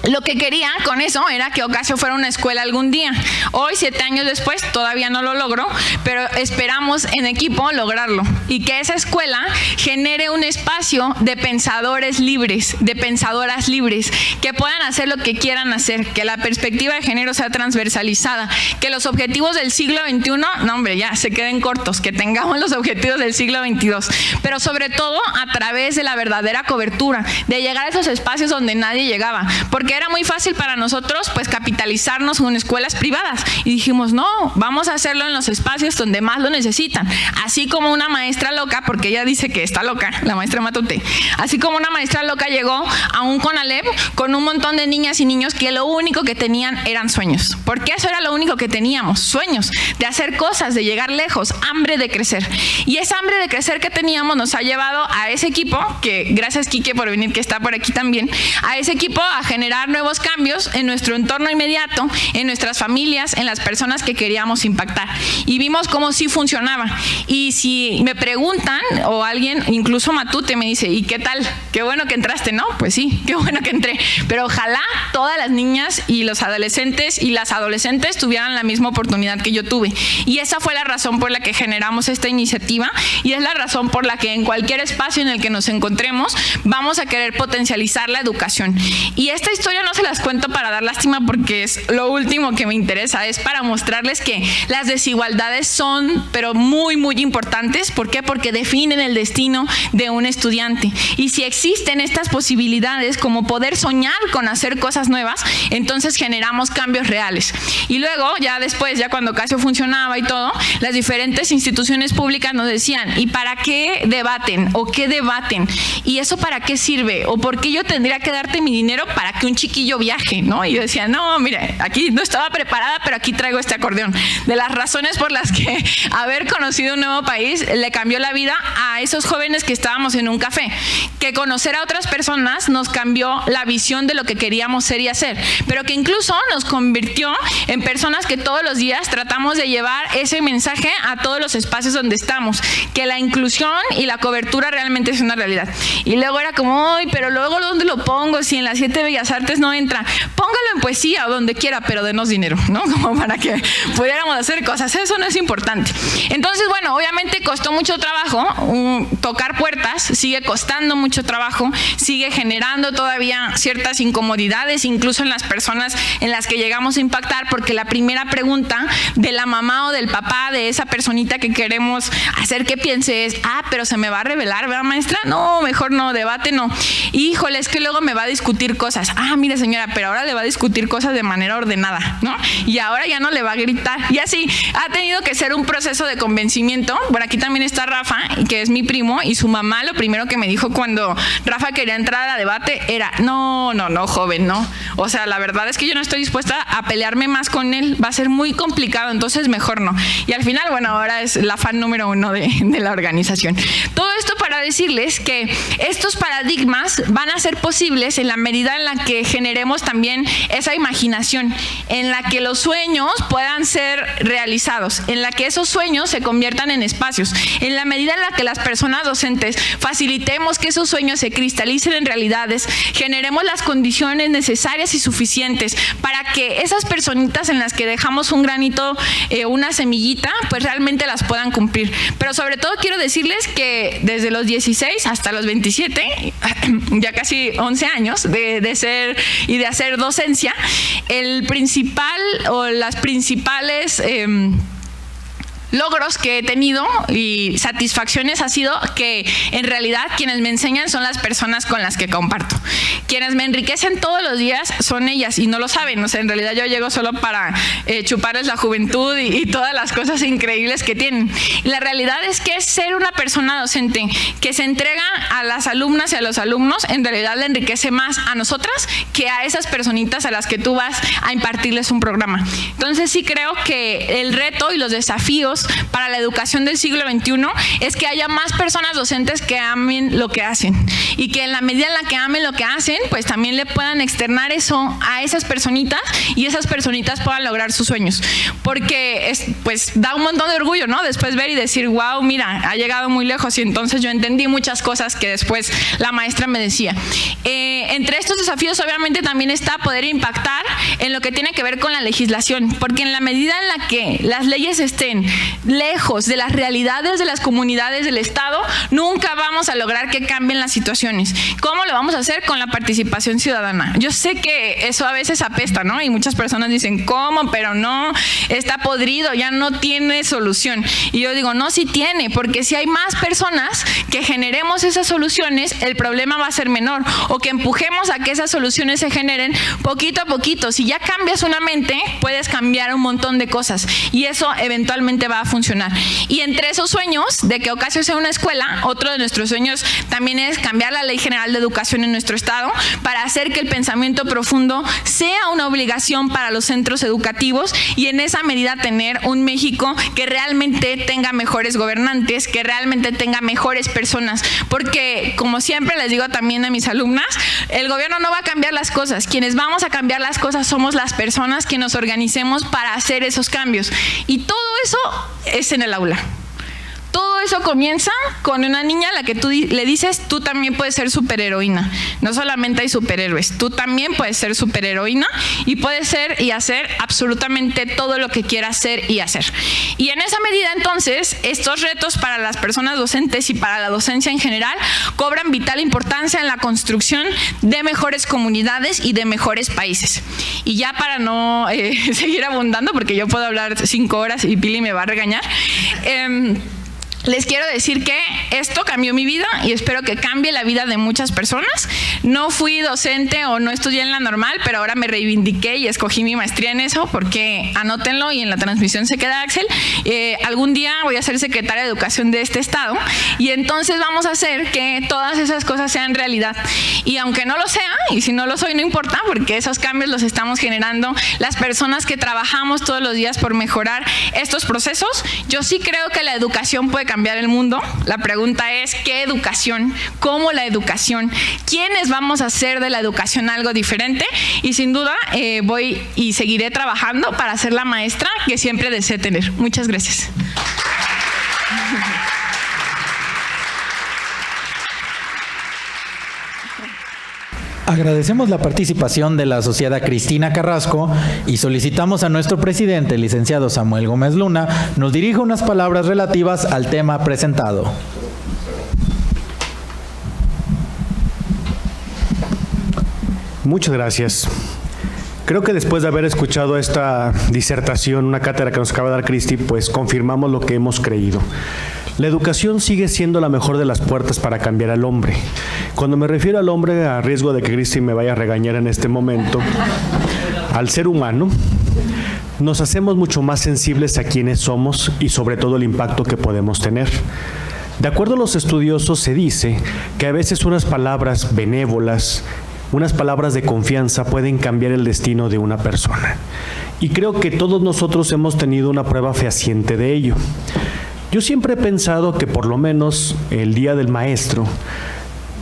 lo que quería con eso era que Ocasio fuera una escuela algún día. Hoy, 7 años después, todavía no lo logro, pero esperamos en equipo lograrlo. Y que esa escuela genere un espacio de pensadores libres, de pensadoras libres, que puedan hacer lo que quieran hacer, que la perspectiva de género sea transversalizada, que los objetivos del siglo XXI, no hombre, ya se queden cortos, que tengamos los objetivos del siglo XXII, pero sobre todo a través de la verdadera cobertura, de llegar a esos espacios donde nadie llegaba, porque era muy fácil para nosotros pues capitalizarnos con escuelas privadas y dijimos no, vamos a hacerlo en los espacios donde más lo necesitan, así como una maestra loca, porque ella dice que está loca, la maestra Matute, así como una maestra loca llegó a un CONALEP con un montón de niñas y niños que lo único que tenían eran sueños, porque eso era lo único que teníamos, sueños, de hacer cosas, de llegar lejos, hambre de crecer, y esa hambre de crecer que teníamos nos ha llevado a ese equipo, que gracias Quique por venir, que está por aquí también, a ese equipo a generar nuevos cambios en nuestro entorno inmediato, en nuestras familias, en las personas que queríamos impactar. Y vimos cómo sí funcionaba. Y si me preguntan, o alguien, incluso Matute me dice, ¿y qué tal? Qué bueno que entraste, ¿no? Pues sí, qué bueno que entré. Pero ojalá todas las niñas y los adolescentes y las adolescentes tuvieran la misma oportunidad que yo tuve. Y esa fue la razón por la que generamos esta iniciativa y es la razón por la que en cualquier espacio en el que nos encontremos vamos a querer potencializar la educación. Y esta historia no se las cuento para dar lástima porque es lo último que me interesa, es para mostrarles que las desigualdades son pero muy muy importantes. ¿Por qué? Porque definen el destino de un estudiante y si existen estas posibilidades como poder soñar con hacer cosas nuevas, entonces generamos cambios reales. Y luego ya después, ya cuando Ocasio funcionaba y todo, las diferentes instituciones públicas nos decían, ¿y para qué debaten? ¿O qué debaten? ¿Y eso para qué sirve? ¿O por qué yo tendría que darte mi dinero para que un chiquillo viaje, ¿no? Y yo decía, no, mire, aquí no estaba preparada, pero aquí traigo este acordeón. De las razones por las que haber conocido un nuevo país le cambió la vida a esos jóvenes que estábamos en un café, que conocer a otras personas nos cambió la visión de lo que queríamos ser y hacer, pero que incluso nos convirtió en personas que todos los días tratamos de llevar ese mensaje a todos los espacios donde estamos, que la inclusión y la cobertura realmente es una realidad. Y luego era como, ay, pero luego ¿dónde lo pongo? Si en las 7 Bellas Artes no entra, póngalo en poesía o donde quiera, pero denos dinero, ¿no? Como para que pudiéramos hacer cosas, eso no es importante. Entonces, bueno, obviamente costó mucho trabajo, tocar puertas, sigue costando mucho trabajo, sigue generando todavía ciertas incomodidades, incluso en las personas en las que llegamos a impactar, porque la primera pregunta de la mamá o del papá de esa personita que queremos hacer que piense es, pero se me va a revelar, ¿verdad, maestra? No, mejor no, debate no. Híjole, es que luego me va a discutir cosas. Mire, señora, pero ahora le va a discutir cosas de manera ordenada, ¿no? Y ahora ya no le va a gritar. Y así, ha tenido que ser un proceso de convencimiento. Por aquí también está Rafa, que es mi primo, y su mamá lo primero que me dijo cuando Rafa quería entrar a debate era, no, joven, no. O sea, la verdad es que yo no estoy dispuesta a pelearme más con él, va a ser muy complicado, entonces mejor no. Y al final, bueno, ahora es la fan número 1 de la organización. Todo esto para decirles que estos paradigmas van a ser posibles en la medida en la que generemos también esa imaginación, en la que los sueños puedan ser realizados, en la que esos sueños se conviertan en espacios, en la medida en la que las personas docentes facilitemos que esos sueños se cristalicen en realidades, generemos las condiciones necesarias y suficientes para que esas personitas en las que dejamos un granito, una semillita, pues realmente las puedan cumplir. Pero sobre todo quiero decirles que desde los 16 hasta los 27, ya casi 11 años de ser y de hacer docencia, el principal o las principales logros que he tenido y satisfacciones ha sido que en realidad quienes me enseñan son las personas con las que comparto. Quienes me enriquecen todos los días son ellas y no lo saben. O sea, en realidad yo llego solo para chuparles la juventud y todas las cosas increíbles que tienen. Y la realidad es que ser una persona docente que se entrega a las alumnas y a los alumnos, en realidad le enriquece más a nosotras que a esas personitas a las que tú vas a impartirles un programa. Entonces sí creo que el reto y los desafíos para la educación del siglo XXI es que haya más personas docentes que amen lo que hacen y que en la medida en la que amen lo que hacen, pues también le puedan externar eso a esas personitas y esas personitas puedan lograr sus sueños, porque pues da un montón de orgullo, ¿no? Después ver y decir, wow, mira, ha llegado muy lejos y entonces yo entendí muchas cosas que después la maestra me decía. Entre estos desafíos obviamente también está poder impactar en lo que tiene que ver con la legislación, porque en la medida en la que las leyes estén lejos de las realidades de las comunidades del Estado, nunca vamos a lograr que cambien las situaciones. ¿Cómo lo vamos a hacer? Con la participación ciudadana. Yo sé que eso a veces apesta, ¿no? Y muchas personas dicen, ¿cómo? Pero no, está podrido, ya no tiene solución. Y yo digo, no, sí tiene, porque si hay más personas que generemos esas soluciones, el problema va a ser menor, o que empujemos a que esas soluciones se generen poquito a poquito. Si ya cambias una mente, puedes cambiar un montón de cosas y eso eventualmente va a funcionar. Y entre esos sueños de que Ocasio sea una escuela, otro de nuestros sueños también es cambiar la Ley General de Educación en nuestro estado para hacer que el pensamiento profundo sea una obligación para los centros educativos y en esa medida tener un México que realmente tenga mejores gobernantes, que realmente tenga mejores personas, porque como siempre les digo también a mis alumnas, el gobierno no va a cambiar las cosas, quienes vamos a cambiar las cosas somos las personas que nos organicemos para hacer esos cambios y todo eso es en el aula. Todo eso comienza con una niña a la que tú le dices, tú también puedes ser superheroína. No solamente hay superhéroes, tú también puedes ser superheroína y puedes ser y hacer absolutamente todo lo que quieras ser y hacer. Y en esa medida entonces, estos retos para las personas docentes y para la docencia en general cobran vital importancia en la construcción de mejores comunidades y de mejores países. Y ya para no seguir abundando, porque yo puedo hablar 5 horas y Pili me va a regañar, les quiero decir que esto cambió mi vida y espero que cambie la vida de muchas personas. No fui docente o no estudié en la normal, pero ahora me reivindiqué y escogí mi maestría en eso, porque anótenlo y en la transmisión se queda Axel. Algún día voy a ser secretaria de Educación de este estado y entonces vamos a hacer que todas esas cosas sean realidad. Y aunque no lo sea, y si no lo soy no importa, porque esos cambios los estamos generando las personas que trabajamos todos los días por mejorar estos procesos. Yo sí creo que la educación puede cambiar el mundo. La pregunta es, ¿qué educación? ¿Cómo la educación? ¿Quiénes vamos a hacer de la educación algo diferente? Y sin duda voy y seguiré trabajando para ser la maestra que siempre deseé tener. Muchas gracias. Agradecemos la participación de la asociada Cristina Carrasco y solicitamos a nuestro presidente, el licenciado Samuel Gómez Luna, nos dirija unas palabras relativas al tema presentado. Muchas gracias. Creo que después de haber escuchado esta disertación, una cátedra que nos acaba de dar Cristi, pues confirmamos lo que hemos creído. La educación sigue siendo la mejor de las puertas para cambiar al hombre. Cuando me refiero al hombre, a riesgo de que Cristi me vaya a regañar en este momento, al ser humano, nos hacemos mucho más sensibles a quienes somos y sobre todo el impacto que podemos tener. De acuerdo a los estudiosos, se dice que a veces unas palabras benévolas, unas palabras de confianza pueden cambiar el destino de una persona. Y creo que todos nosotros hemos tenido una prueba fehaciente de ello. Yo siempre he pensado que por lo menos el Día del Maestro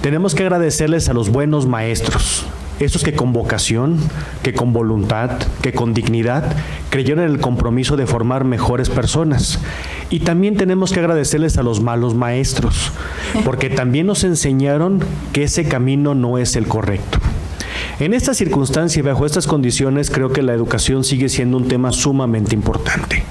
tenemos que agradecerles a los buenos maestros, esos que con vocación, que con voluntad, que con dignidad, creyeron en el compromiso de formar mejores personas. Y también tenemos que agradecerles a los malos maestros, porque también nos enseñaron que ese camino no es el correcto. En esta circunstancia y bajo estas condiciones, creo que la educación sigue siendo un tema sumamente importante.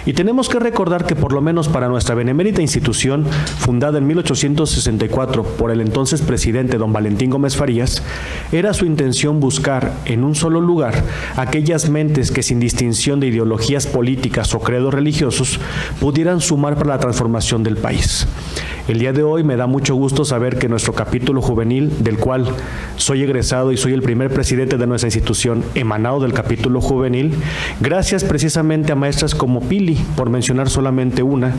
Y tenemos que recordar que por lo menos para nuestra benemérita institución, fundada en 1864 por el entonces presidente don Valentín Gómez Farías, era su intención buscar en un solo lugar aquellas mentes que sin distinción de ideologías políticas o credos religiosos pudieran sumar para la transformación del país. El día de hoy me da mucho gusto saber que nuestro capítulo juvenil, del cual soy egresado y soy el primer presidente de nuestra institución emanado del capítulo juvenil, gracias precisamente a maestras como Pili, por mencionar solamente una,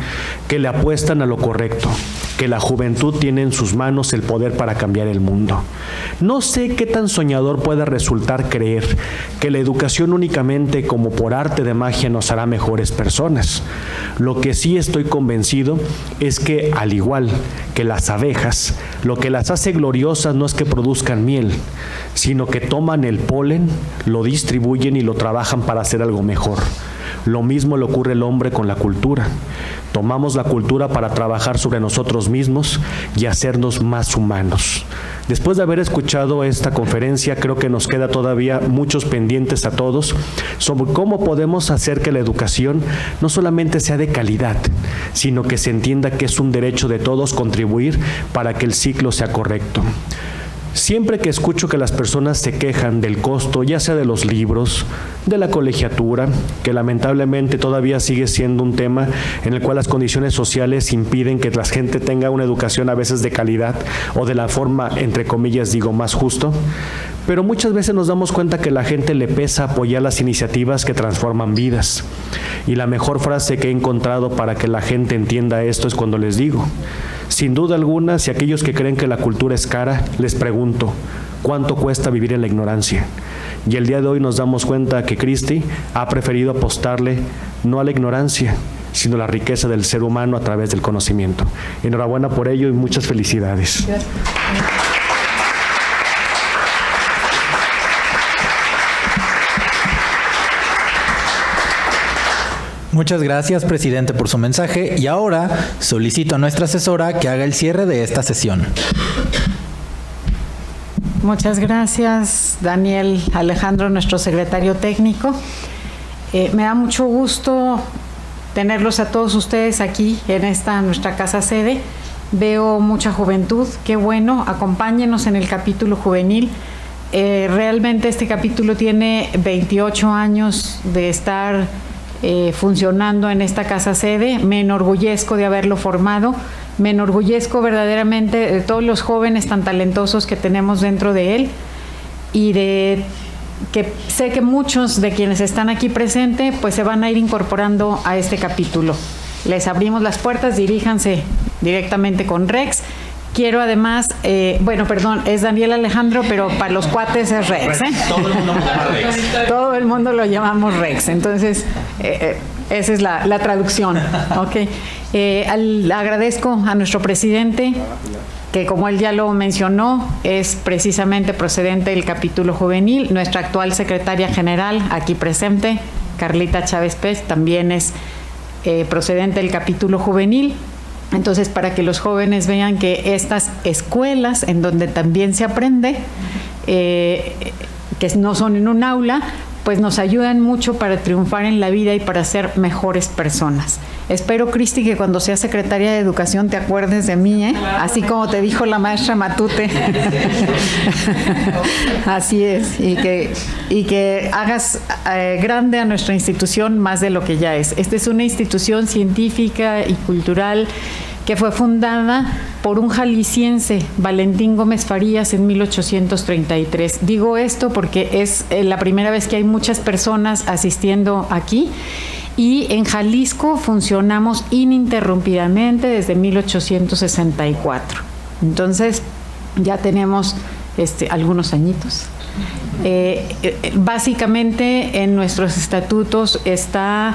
que le apuestan a lo correcto, que la juventud tiene en sus manos el poder para cambiar el mundo. No sé qué tan soñador pueda resultar creer que la educación únicamente como por arte de magia nos hará mejores personas. Lo que sí estoy convencido es que, al igual que las abejas, lo que las hace gloriosas no es que produzcan miel, sino que toman el polen, lo distribuyen y lo trabajan para hacer algo mejor. Lo mismo le ocurre al hombre con la cultura. Tomamos la cultura para trabajar sobre nosotros mismos y hacernos más humanos. Después de haber escuchado esta conferencia, creo que nos queda todavía muchos pendientes a todos sobre cómo podemos hacer que la educación no solamente sea de calidad, sino que se entienda que es un derecho de todos contribuir para que el ciclo sea correcto. Siempre que escucho que las personas se quejan del costo, ya sea de los libros, de la colegiatura, que lamentablemente todavía sigue siendo un tema en el cual las condiciones sociales impiden que la gente tenga una educación a veces de calidad o de la forma, entre comillas, digo, más justo, pero muchas veces nos damos cuenta que a la gente le pesa apoyar las iniciativas que transforman vidas. Y la mejor frase que he encontrado para que la gente entienda esto es cuando les digo: sin duda alguna, si aquellos que creen que la cultura es cara, les pregunto, ¿cuánto cuesta vivir en la ignorancia? Y el día de hoy nos damos cuenta que Cristi ha preferido apostarle no a la ignorancia, sino a la riqueza del ser humano a través del conocimiento. Enhorabuena por ello y muchas felicidades. Gracias. Muchas gracias, presidente, por su mensaje. Y ahora solicito a nuestra asesora que haga el cierre de esta sesión. Muchas gracias, Daniel Alejandro, nuestro secretario técnico. Me da mucho gusto tenerlos a todos ustedes aquí en esta nuestra casa sede. Veo mucha juventud, qué bueno, acompáñenos en el capítulo juvenil. Realmente este capítulo tiene 28 años de estar funcionando en esta casa sede. Me enorgullezco de haberlo formado, me enorgullezco verdaderamente de todos los jóvenes tan talentosos que tenemos dentro de él y de que sé que muchos de quienes están aquí presentes pues se van a ir incorporando a este capítulo. Les abrimos las puertas, diríjanse directamente con Rex. Quiero además, es Daniel Alejandro, pero para los cuates es Rex. Todo el mundo lo llama Rex. Todo el mundo lo llamamos Rex. Entonces, esa es la traducción. Okay. Agradezco a nuestro presidente, que como él ya lo mencionó, es precisamente procedente del capítulo juvenil. Nuestra actual secretaria general, aquí presente, Carlita Chávez Pez, también es procedente del capítulo juvenil. Entonces, para que los jóvenes vean que estas escuelas, en donde también se aprende, que no son en un aula, pues nos ayudan mucho para triunfar en la vida y para ser mejores personas. Espero, Cristi, que cuando seas secretaria de Educación te acuerdes de mí, claro, así como te dijo la maestra Matute. Así es, y que hagas grande a nuestra institución más de lo que ya es. Esta es una institución científica y cultural que fue fundada por un jalisciense, Valentín Gómez Farías, en 1833. Digo esto porque es la primera vez que hay muchas personas asistiendo aquí, y en Jalisco funcionamos ininterrumpidamente desde 1864. Entonces, ya tenemos algunos añitos. Básicamente, en nuestros estatutos está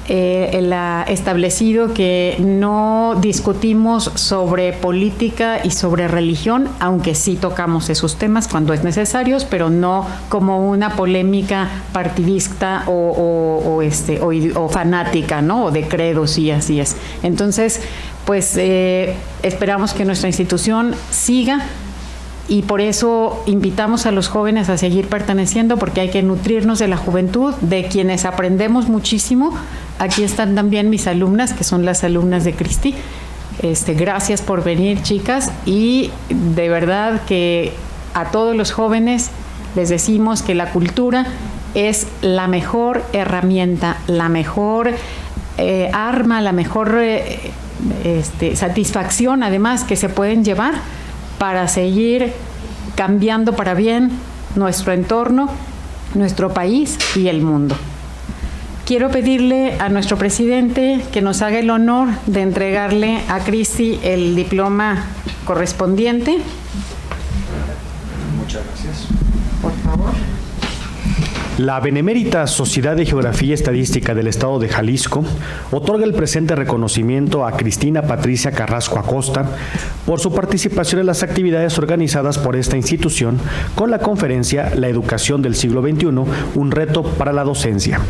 establecido que no discutimos sobre política y sobre religión, aunque sí tocamos esos temas cuando es necesario, pero no como una polémica partidista o fanática, ¿no? O de credos y así es. Entonces, pues esperamos que nuestra institución siga. Y por eso invitamos a los jóvenes a seguir perteneciendo, porque hay que nutrirnos de la juventud, de quienes aprendemos muchísimo. Aquí están también mis alumnas, que son las alumnas de Cristi. Gracias por venir, chicas, y de verdad que a todos los jóvenes les decimos que la cultura es la mejor herramienta, la mejor arma, la mejor satisfacción, además, que se pueden llevar para seguir cambiando para bien nuestro entorno, nuestro país y el mundo. Quiero pedirle a nuestro presidente que nos haga el honor de entregarle a Cristi el diploma correspondiente. Muchas gracias. Por favor. La Benemérita Sociedad de Geografía y Estadística del Estado de Jalisco otorga el presente reconocimiento a Cristina Patricia Carrasco Acosta por su participación en las actividades organizadas por esta institución con la conferencia La Educación del Siglo XXI, un reto para la docencia,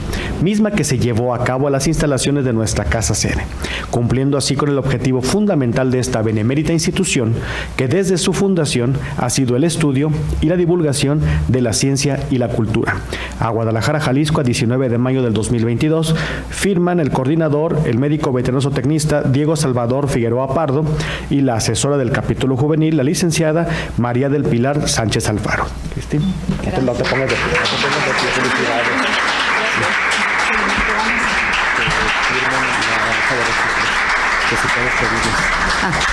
misma que se llevó a cabo a las instalaciones de nuestra casa sede, cumpliendo así con el objetivo fundamental de esta benemérita institución, que desde su fundación ha sido el estudio y la divulgación de la ciencia y la cultura. A Guadalajara, Jalisco, a 19 de mayo del 2022, firman el coordinador, el médico veterinario tecnista Diego Salvador Figueroa Pardo, y la asesora del capítulo juvenil, la licenciada María del Pilar Sánchez Alfaro. Cristi, no te pongas de pie, felicidades.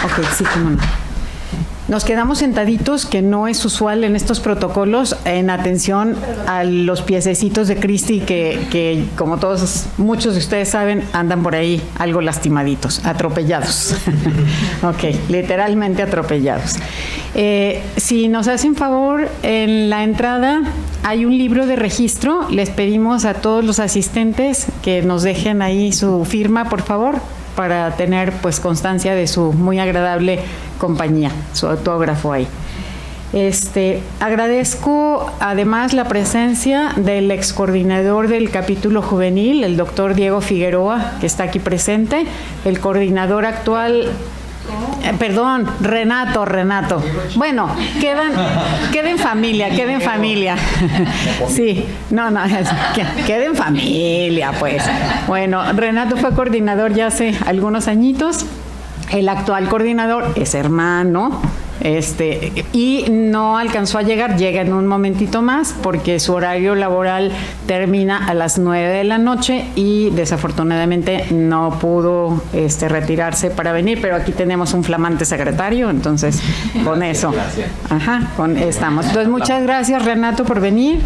Ok, sí, cómo no. Nos quedamos sentaditos, que no es usual en estos protocolos, en atención a los piececitos de Cristi que como muchos de ustedes saben, andan por ahí algo lastimaditos, atropellados. Ok, literalmente atropellados. Si nos hacen favor, en la entrada hay un libro de registro. Les pedimos a todos los asistentes que nos dejen ahí su firma, por favor, para tener pues constancia de su muy agradable compañía, su autógrafo ahí. Agradezco además la presencia del ex coordinador del capítulo juvenil, el doctor Diego Figueroa, que está aquí presente, el coordinador actual, Renato. Bueno, queden familia. Sí, queden familia, pues. Bueno, Renato fue coordinador ya hace algunos añitos. El actual coordinador es hermano, y no alcanzó a llegar, llega en un momentito más porque su horario laboral termina a las 9 de la noche y desafortunadamente no pudo retirarse para venir, pero aquí tenemos un flamante secretario, entonces con eso, estamos. Entonces, muchas gracias, Renato, por venir.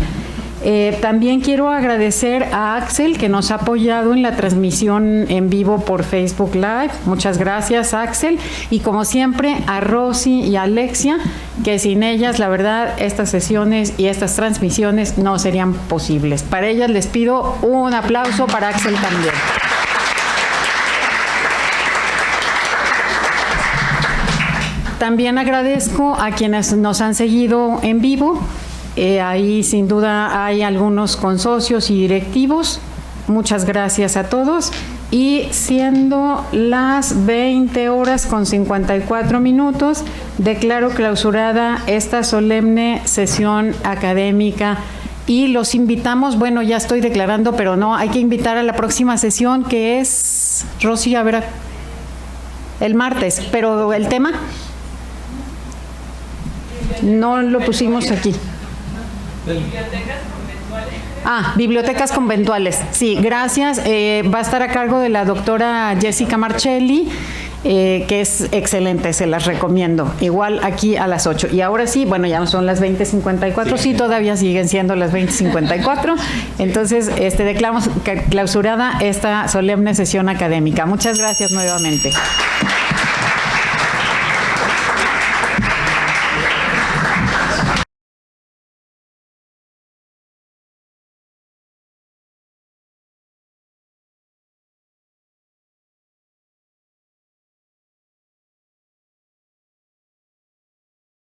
También quiero agradecer a Axel, que nos ha apoyado en la transmisión en vivo por Facebook Live. Muchas gracias, Axel. Y como siempre, a Rosy y a Alexia, que sin ellas, la verdad, estas sesiones y estas transmisiones no serían posibles. Para ellas les pido un aplauso, para Axel también. También agradezco a quienes nos han seguido en vivo. Ahí sin duda hay algunos consocios y directivos. Muchas gracias a todos. Y siendo las 20 horas con 54 minutos, declaro clausurada esta solemne sesión académica. Y los invitamos, bueno, ya estoy declarando, pero no, hay que invitar a la próxima sesión, que es, Rosy, a ver, el martes. Pero el tema no lo pusimos aquí. Bibliotecas conventuales. Sí, gracias. Va a estar a cargo de la doctora Jessica Marchelli, que es excelente, se las recomiendo. Igual aquí a las 8. Y ahora sí, bueno, ya no son las 20:54, sí, todavía siguen siendo las 20:54. Entonces, declaramos clausurada esta solemne sesión académica. Muchas gracias nuevamente.